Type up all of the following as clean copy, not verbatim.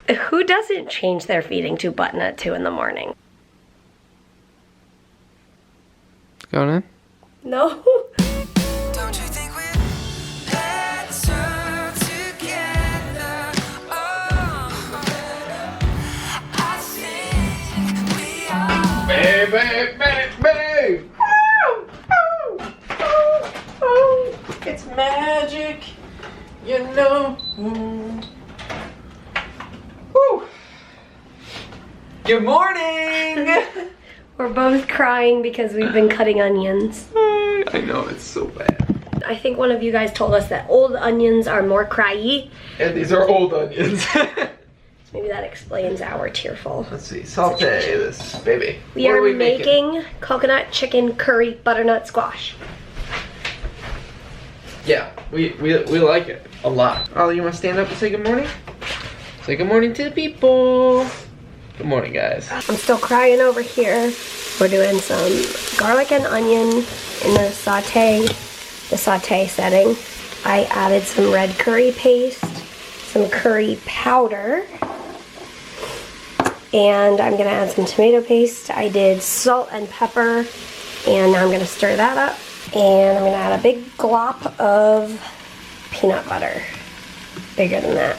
Who doesn't change their feeding tube button at 2 in the morning? Going in? No. Don't you think we're better together? Oh, I think we are. Baby! It's magic, you know. Woo. Good morning! We're both crying because we've been cutting onions. I know, it's so bad. I think one of you guys told us that old onions are more cryy. And these are old onions. Maybe that explains our tearful. Let's see, saute this baby. We are making coconut chicken curry butternut squash. Yeah, we like it a lot. Ollie, you want to stand up and say good morning? Say good morning to the people. Good morning, guys. I'm still crying over here. We're doing some garlic and onion in the saute setting. I added some red curry paste, some curry powder, and I'm gonna add some tomato paste. I did salt and pepper, and now I'm gonna stir that up. And I'm gonna add a big glop of peanut butter, bigger than that.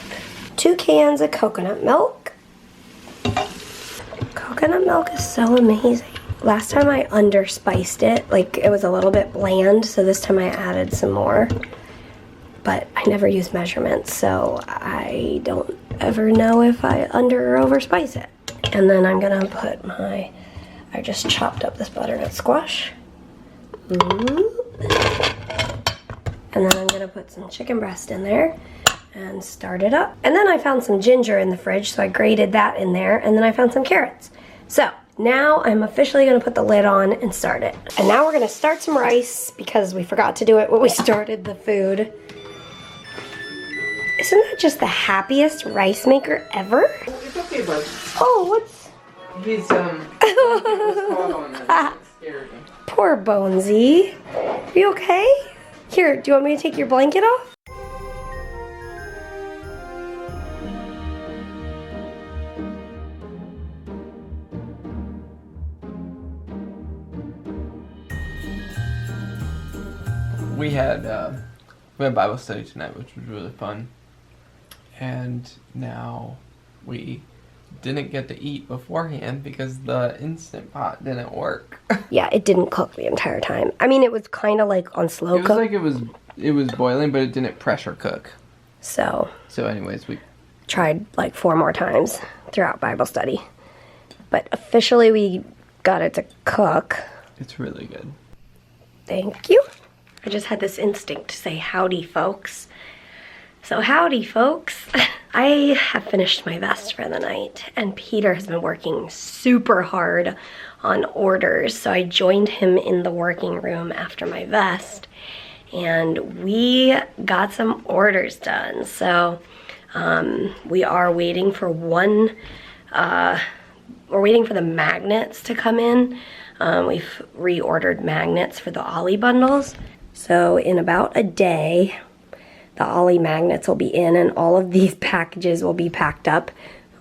2 cans of coconut milk. Coconut milk is so amazing. Last time I underspiced it, like it was a little bit bland, so this time I added some more. But I never use measurements, so I don't ever know if I under or overspice it. And then I'm gonna put I just chopped up this butternut squash. And then I'm gonna put some chicken breast in there and start it up. And then I found some ginger in the fridge, so I grated that in there, and then I found some carrots. So now I'm officially gonna put the lid on and start it. And now we're gonna start some rice because we forgot to do it when we started the food. Isn't that just the happiest rice maker ever? It's okay, bud. Oh, what's... He's, caught on that. It scared him. Poor Bonesy. Are you okay? Here, do you want me to take your blanket off? We had Bible study tonight, which was really fun. And now we didn't get to eat beforehand because the Instant Pot didn't work. Yeah, it didn't cook the entire time. I mean, it was kind of like on slow It was cook. like it was boiling, but it didn't pressure cook. So anyways, we tried like 4 more times throughout Bible study. But officially we got it to cook. it's really good. Thank you. I just had this instinct to say howdy, folks. So howdy, folks. I have finished my vest for the night, and Peter has been working super hard on orders, so I joined him in the working room after my vest, and we got some orders done. So we are waiting for we're waiting for the magnets to come in. We've reordered magnets for the Ollie bundles. So in about a day, the Ollie magnets will be in and all of these packages will be packed up.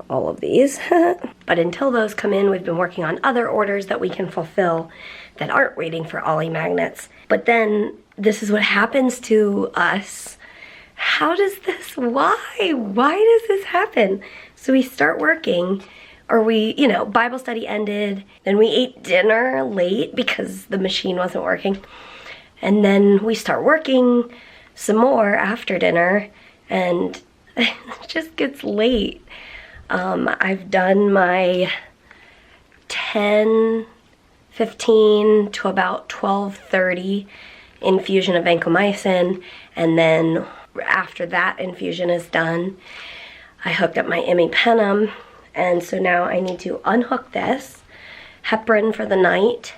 All of these. But until those come in, we've been working on other orders that we can fulfill that aren't waiting for Ollie magnets. But then this is what happens to us. How does this, why does this happen? So we start working, or Bible study ended, then we ate dinner late because the machine wasn't working. And then we start working some more after dinner, and it just gets late. I've done my 10:15 to about 12:30 infusion of vancomycin, and then after that infusion is done, I hooked up my imipenem, and so now I need to unhook this, heparin for the night,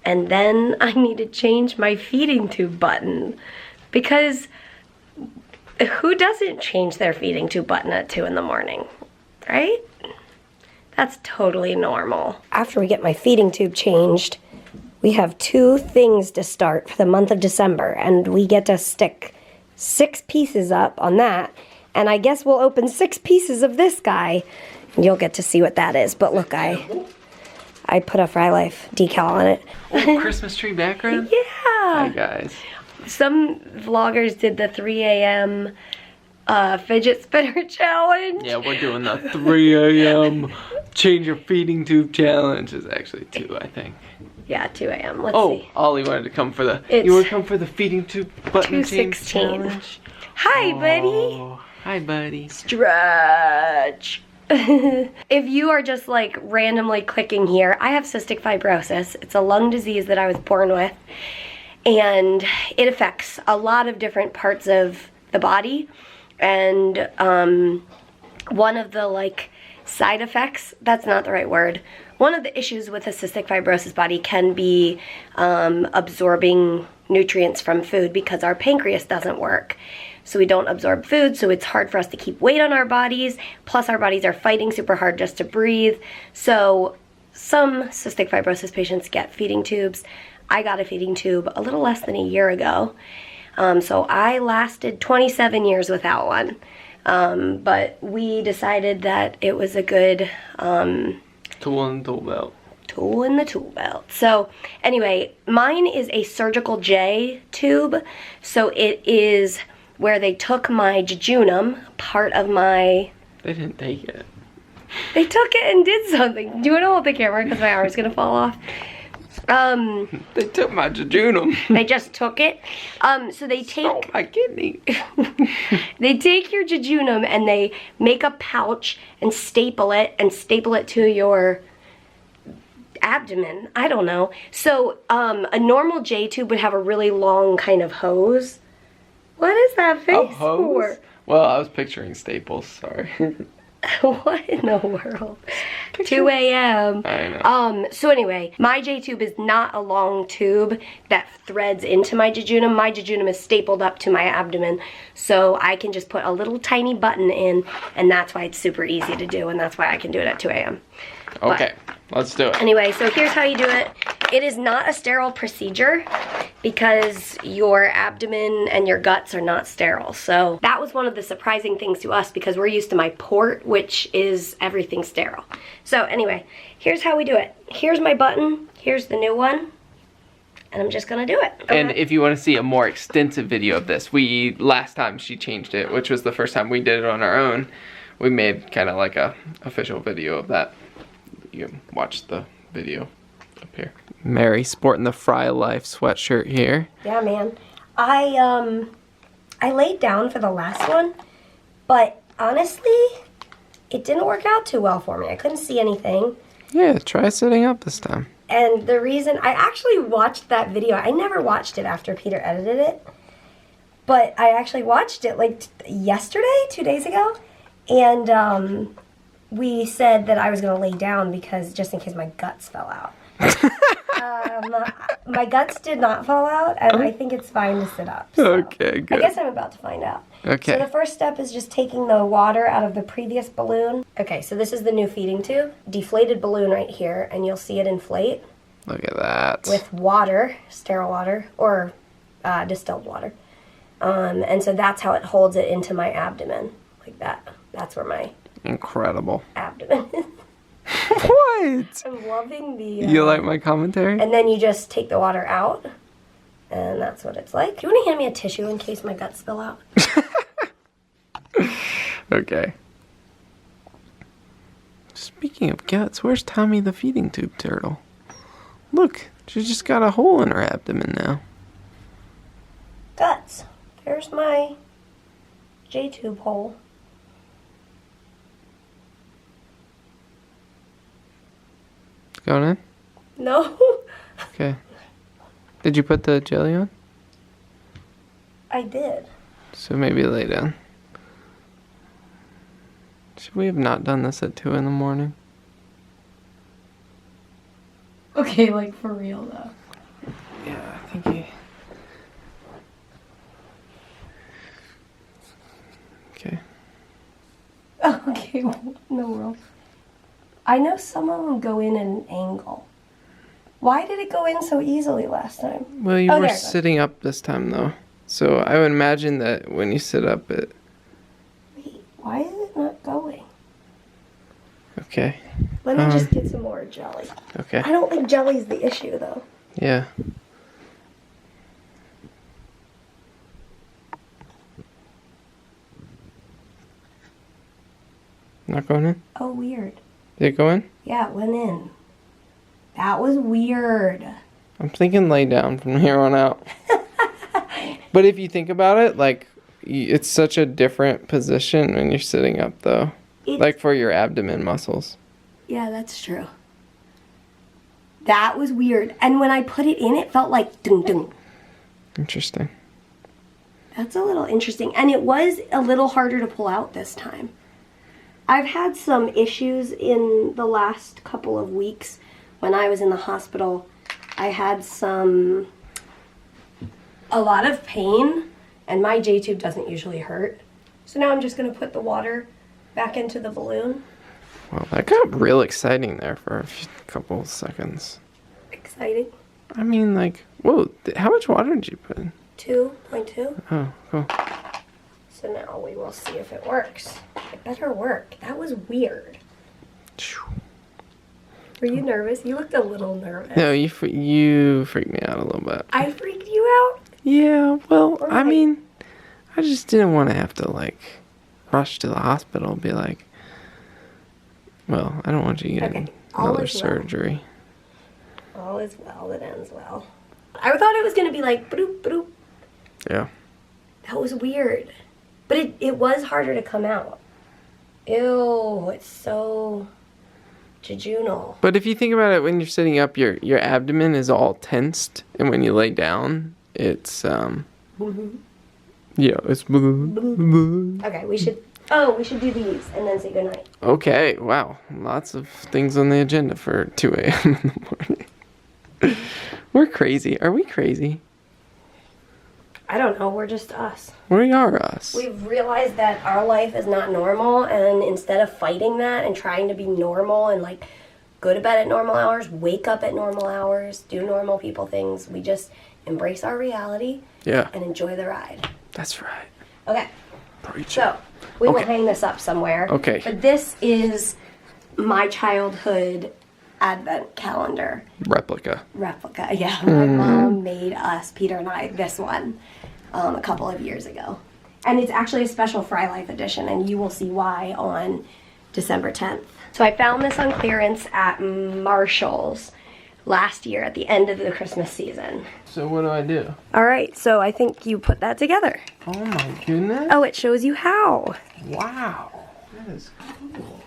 and then I need to change my feeding tube button. Because who doesn't change their feeding tube button at 2 in the morning, right? That's totally normal. After we get my feeding tube changed, we have 2 things to start for the month of December, and we get to stick 6 pieces up on that, And I guess we'll open 6 pieces of this guy. And you'll get to see what that is. But look, I put a Frey Life decal on it. Christmas tree background? Yeah. Hi, guys. Some vloggers did the 3 a.m. Fidget spinner challenge. Yeah, we're doing the 3 a.m. change your feeding tube challenge. It's actually 2, I think. Yeah, 2 a.m. Let's Oh, see. Ollie wanted to come for the. It's you want to come for the feeding tube button change 2:16. challenge? Hi, buddy. Oh, hi, buddy. Stretch. If you are just like randomly clicking here, I have cystic fibrosis. It's a lung disease that I was born with, and it affects a lot of different parts of the body. And one of the like side effects, that's not the right word. One of the issues with a cystic fibrosis body can be absorbing nutrients from food because our pancreas doesn't work. So we don't absorb food, so it's hard for us to keep weight on our bodies. Plus our bodies are fighting super hard just to breathe. So some cystic fibrosis patients get feeding tubes. I got a feeding tube a little less than a year ago. So I lasted 27 years without one. But we decided that it was a good Tool in the tool belt. tool in the tool belt. So anyway, mine is a surgical J tube. So it is where they took my jejunum, part of my... They didn't take it. They took it and did something. Do you want to hold the camera because my arm's going to fall off? They took my jejunum. They just took it. So they take... Oh, my kidney. They take your jejunum and they make a pouch and staple it to your abdomen. I don't know. So a normal J tube would have a really long kind of hose. What is that face Oh, hose? for? Well, I was picturing staples. Sorry. What in the world? 2 a.m. I know. So anyway, my J tube is not a long tube that threads into my jejunum. My jejunum is stapled up to my abdomen, so I can just put a little tiny button in, and that's why it's super easy to do, and that's why I can do it at 2 a.m. Okay, let's do it. Anyway, so here's how you do it. It is not a sterile procedure because your abdomen and your guts are not sterile. So that was one of the surprising things to us because we're used to my port, which is everything sterile. So anyway, here's how we do it. Here's my button. Here's the new one. And I'm just gonna do it. And if you want to see a more extensive video of this, last time she changed it, which was the first time we did it on our own, we made kind of like a official video of that. You can watch the video up here. Mary sporting the Frey Life sweatshirt here. Yeah, man. I laid down for the last one, but honestly, it didn't work out too well for me. I couldn't see anything. Yeah, try sitting up this time. And the reason, I actually watched that video. I never watched it after Peter edited it, but I actually watched it like yesterday, 2 days ago, and we said that I was going to lay down because just in case my guts fell out. My guts did not fall out, and I think it's fine to sit up. So Okay, good. I guess I'm about to find out. Okay. So the first step is just taking the water out of the previous balloon. Okay, so this is the new feeding tube. Deflated balloon right here, and you'll see it inflate Look at that. with water, sterile water, or distilled water. And so that's how it holds it into my abdomen, like that. That's where my Incredible. abdomen is. What? I'm loving the... You like my commentary? And then you just take the water out, and that's what it's like. Do you want to hand me a tissue in case my guts spill out? Okay. Speaking of guts, where's Tommy the feeding tube turtle? Look, she's just got a hole in her abdomen now. Guts. There's my J-tube hole. Going in? No. Okay. Did you put the jelly on? I did. So maybe lay down. Should we have not done this at 2 in the morning? Okay, like for real though. Yeah, I think he... Okay. Okay, what in the world? I know some of them go in at an angle. Why did it go in so easily last time? Well, you Oh, were there it goes. sitting up this time, though. So I would imagine that when you sit up, it... Wait. Why is it not going? Okay. Let me just get some more jelly. Okay. I don't think jelly's the issue, though. Yeah. Not going in? Oh, weird. Did it go in? Yeah, it went in. That was weird. I'm thinking lay down from here on out. But if you think about it, like, it's such a different position when you're sitting up, though. Like for your abdomen muscles. Yeah, that's true. That was weird. And when I put it in, it felt like ding ding. Interesting. That's a little interesting. And it was a little harder to pull out this time. I've had some issues in the last couple of weeks. When I was in the hospital, I had a lot of pain, and my J-tube doesn't usually hurt. So now I'm just going to put the water back into the balloon. Well, that got real exciting there for a couple seconds. Exciting. I mean, like, whoa, how much water did you put in? 2.2. Oh, cool. So now we will see if it works. It better work. That was weird. Were you nervous? You looked a little nervous. No, you freaked me out a little bit. I freaked you out? Yeah, well, Or I like- mean, I just didn't want to have to, like, rush to the hospital and be like, well, I don't want you getting Okay, all another is well. surgery. All is well that ends well. I thought it was going to be like, bloop, bloop. Yeah. That was weird. But it was harder to come out. Ew, it's so jejunal. But if you think about it, when you're sitting up, your abdomen is all tensed, and when you lay down, it's yeah, it's Okay, we should do these and then say goodnight. okay. Wow, lots of things on the agenda for 2 a.m. in the morning. We're crazy. Are we crazy? I don't know, we're just us. We are us. We've realized that our life is not normal, and instead of fighting that and trying to be normal and like go to bed at normal hours, wake up at normal hours, do normal people things, we just embrace our reality Yeah, and enjoy the ride. that's right. Okay, Preach so it. we will Okay. hang this up somewhere. Okay. But this is my childhood advent calendar Replica. replica. Yeah, my mom made us, Peter and I, this one a couple of years ago. And it's actually a special Frey Life edition, and you will see why on December 10th. So I found this on clearance at Marshall's last year at the end of the Christmas season. So what do I do? All right, so I think you put that together. Oh my goodness! Oh, it shows you how. Wow, that is cool.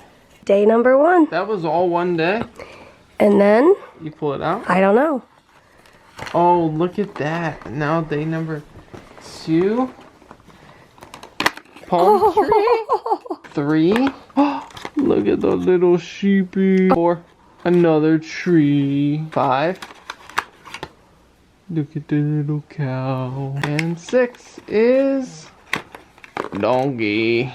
Day number 1. That was all one day. And then, You pull it out. I don't know. Oh, look at that! Now day number 2. Palm tree. 3. Look at the little sheepy. 4. Another tree. 5. Look at the little cow. And 6 is donkey.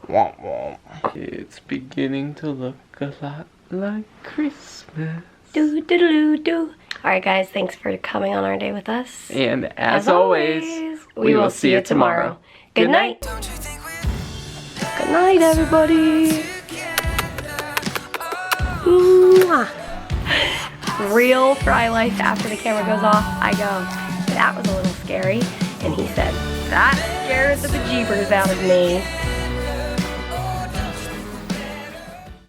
Womp womp. It's beginning to look a lot like Christmas. Do do do do. All right, guys. Thanks for coming on our day with us. And as always, we will see you tomorrow. Good night. Don't you think we're Good night, everybody. Mwah. Real Frey Life after the camera goes off. I go, that was a little scary. And he said, that scared the bejeebers out of me.